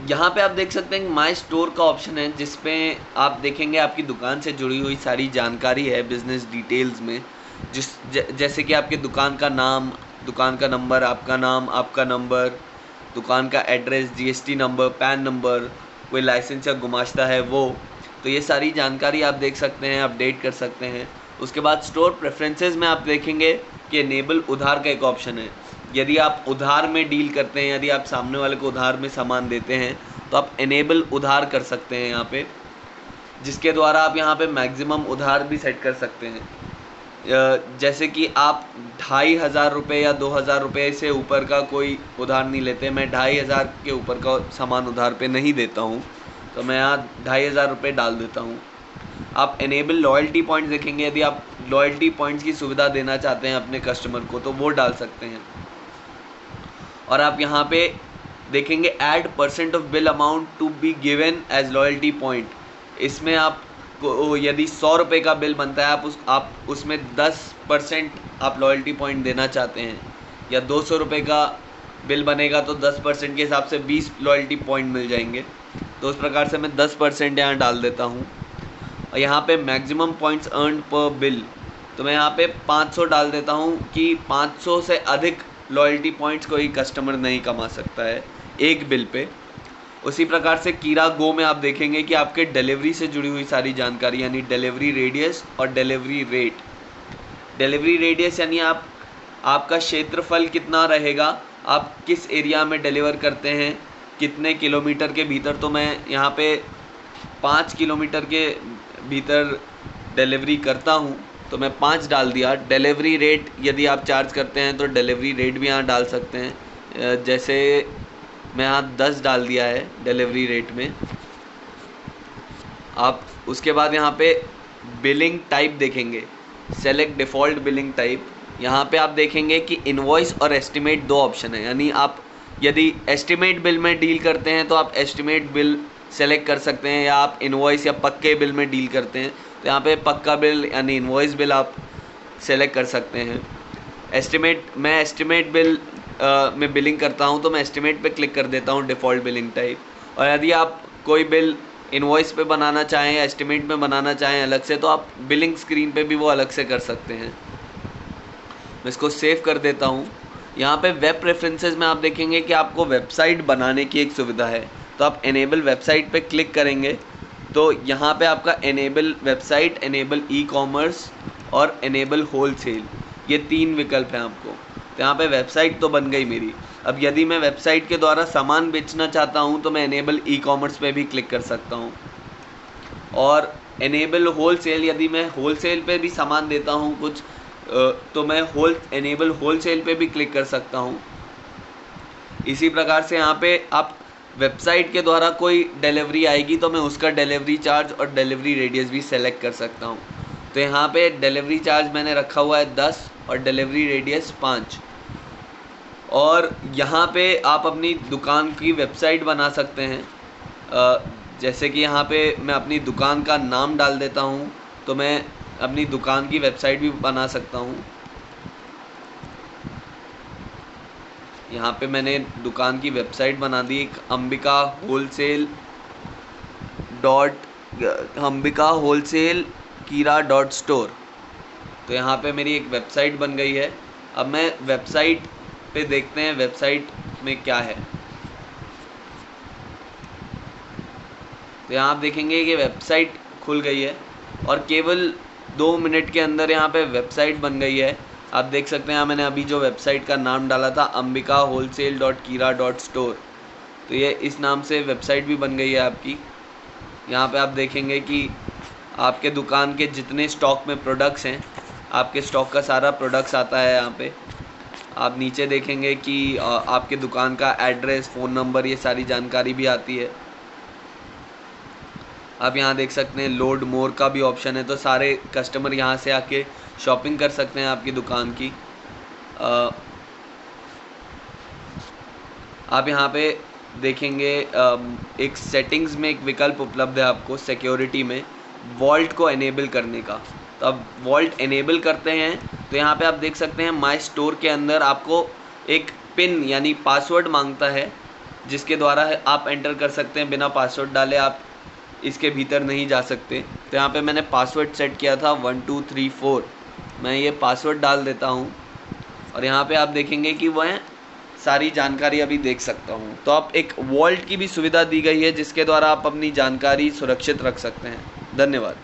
यहाँ पे आप देख सकते हैं माई स्टोर का ऑप्शन है, जिसपे आप देखेंगे आपकी दुकान से जुड़ी हुई सारी जानकारी है बिजनेस डिटेल्स में। जैसे कि आपके दुकान का नाम, दुकान का नंबर, आपका नाम, आपका नंबर, दुकान का address, GST number, pan number, कोई लाइसेंस या गुमाश्ता है वो, तो ये सारी जानकारी आप देख सकते हैं, अपडेट कर सकते हैं। उसके बाद स्टोर प्रेफरेंसेस में आप देखेंगे कि इनेबल उधार का एक ऑप्शन है। यदि आप उधार में डील करते हैं, यदि आप सामने वाले को उधार में सामान देते हैं, तो आप इनेबल उधार कर सकते हैं यहाँ पे, जिसके द्वारा आप यहाँ पे मैक्सिमम उधार भी सेट कर सकते हैं। जैसे कि आप 2,500 रुपये या 2,000 रुपये से ऊपर का कोई उधार नहीं लेते। मैं 2,500 के ऊपर का सामान उधार पे नहीं देता हूँ, तो मैं यहाँ 2,500 रुपये डाल देता हूँ। आप इनेबल लॉयल्टी पॉइंट्स देखेंगे, यदि आप लॉयल्टी पॉइंट्स की सुविधा देना चाहते हैं अपने कस्टमर को, तो वो डाल सकते हैं। और आप यहाँ पे देखेंगे add % of bill amount to be given as loyalty point. इसमें आप यदि 100 रुपये का बिल बनता है, आप उसमें 10% आप लॉयल्टी पॉइंट देना चाहते हैं, या 200 रुपये का बिल बनेगा तो 10% के हिसाब से 20 लॉयल्टी पॉइंट मिल जाएंगे। तो उस प्रकार से मैं 10% यहाँ डाल देता हूँ। और यहाँ पे मैक्सिमम पॉइंट्स अर्न पर बिल, तो मैं यहाँ पे 500 डाल देता हूँ कि 500 से अधिक लॉयल्टी पॉइंट्स कोई कस्टमर नहीं कमा सकता है एक बिल पे। उसी प्रकार से कीरा गो में आप देखेंगे कि आपके डिलीवरी से जुड़ी हुई सारी जानकारी, यानी डिलीवरी रेडियस और डिलीवरी रेट। डिलीवरी रेडियस यानी आपका क्षेत्रफल कितना रहेगा, आप किस एरिया में डिलीवर करते हैं, कितने किलोमीटर के भीतर। तो मैं यहाँ पे 5 किलोमीटर के भीतर डिलीवरी करता हूँ, तो मैं 5 डाल दिया। डिलीवरी रेट यदि आप चार्ज करते हैं तो डिलीवरी रेट भी यहाँ डाल सकते हैं। जैसे मैं यहाँ 10 डाल दिया है डिलीवरी रेट में। आप उसके बाद यहाँ पे बिलिंग टाइप देखेंगे, सेलेक्ट डिफ़ॉल्ट बिलिंग टाइप। यहाँ पे आप देखेंगे कि इनवॉइस और एस्टिमेट 2 ऑप्शन है, यानी आप यदि एस्टिमेट बिल में डील करते हैं तो आप एस्टिमेट बिल सेलेक्ट कर सकते हैं, या आप इनवॉइस या पक्के बिल में डील करते हैं तो यहाँ पे पक्का बिल यानी इनवॉइस बिल आप सेलेक्ट कर सकते हैं। मैं एस्टिमेट बिल में बिलिंग करता हूँ, तो मैं एस्टिमेट पे क्लिक कर देता हूँ डिफ़ॉल्ट बिलिंग टाइप। और यदि आप कोई बिल इनवॉइस पे बनाना चाहें या एस्टिमेट में बनाना चाहें अलग से, तो आप बिलिंग स्क्रीन पे भी वो अलग से कर सकते हैं। मैं इसको सेव कर देता हूँ। यहाँ पे वेब प्रेफरेंसेस में आप देखेंगे कि आपको वेबसाइट बनाने की एक सुविधा है, तो आप एनेबल वेबसाइट पे क्लिक करेंगे तो यहाँ पे आपका enable website, enable e commerce और एनेबल होलसेल, ये 3 विकल्प हैं आपको। तो यहाँ पे वेबसाइट तो बन गई मेरी। अब यदि मैं वेबसाइट के द्वारा सामान बेचना चाहता हूँ तो मैं एनेबल ई कॉमर्स पे भी क्लिक कर सकता हूँ। और एनेबल होलसेल, यदि मैं होलसेल पे भी सामान देता हूँ कुछ, तो मैं एनेबल होलसेल पे भी क्लिक कर सकता हूँ। इसी प्रकार से यहाँ पे आप वेबसाइट के द्वारा कोई डिलीवरी आएगी तो मैं उसका डिलीवरी चार्ज और डिलीवरी रेडियस भी सेलेक्ट कर सकता हूँ। तो यहाँ पे डिलीवरी चार्ज मैंने रखा हुआ है 10 और डिलीवरी रेडियस 5। और यहाँ पे आप अपनी दुकान की वेबसाइट बना सकते हैं। जैसे कि यहाँ पे मैं अपनी दुकान का नाम डाल देता हूँ, तो मैं अपनी दुकान की वेबसाइट भी बना सकता हूँ। यहाँ पे मैंने दुकान की वेबसाइट बना दी, एक अंबिका होलसेल कीरा.स्टोर। तो यहाँ पे मेरी एक वेबसाइट बन गई है। अब मैं वेबसाइट पे देखते हैं वेबसाइट में क्या है। तो यहाँ आप देखेंगे कि वेबसाइट खुल गई है और केवल 2 मिनट के अंदर यहाँ पे वेबसाइट बन गई है। आप देख सकते हैं, यहाँ मैंने अभी जो वेबसाइट का नाम डाला था ambikawholesale.kira.store, तो ये इस नाम से वेबसाइट भी बन गई है आपकी। यहाँ पे आप देखेंगे कि आपके दुकान के जितने स्टॉक में प्रोडक्ट्स हैं, आपके स्टॉक का सारा प्रोडक्ट्स आता है यहाँ पे। आप नीचे देखेंगे कि आपके दुकान का एड्रेस, फ़ोन नंबर, ये सारी जानकारी भी आती है। आप यहाँ देख सकते हैं लोड मोर का भी ऑप्शन है, तो सारे कस्टमर यहाँ से आके शॉपिंग कर सकते हैं आपकी दुकान की। आप यहाँ पे देखेंगे एक सेटिंग्स में एक विकल्प उपलब्ध है आपको सिक्योरिटी में वॉल्ट को एनेबल करने का। तो अब वॉल्ट एनेबल करते हैं तो यहाँ पे आप देख सकते हैं माई स्टोर के अंदर आपको एक पिन यानी पासवर्ड मांगता है, जिसके द्वारा आप एंटर कर सकते हैं। बिना पासवर्ड डाले आप इसके भीतर नहीं जा सकते। तो यहाँ पे मैंने पासवर्ड सेट किया था 1234। मैं ये पासवर्ड डाल देता हूँ और यहाँ पे आप देखेंगे कि वह सारी जानकारी अभी देख सकता हूँ। तो आप एक वॉल्ट की भी सुविधा दी गई है जिसके द्वारा आप अपनी जानकारी सुरक्षित रख सकते हैं। धन्यवाद।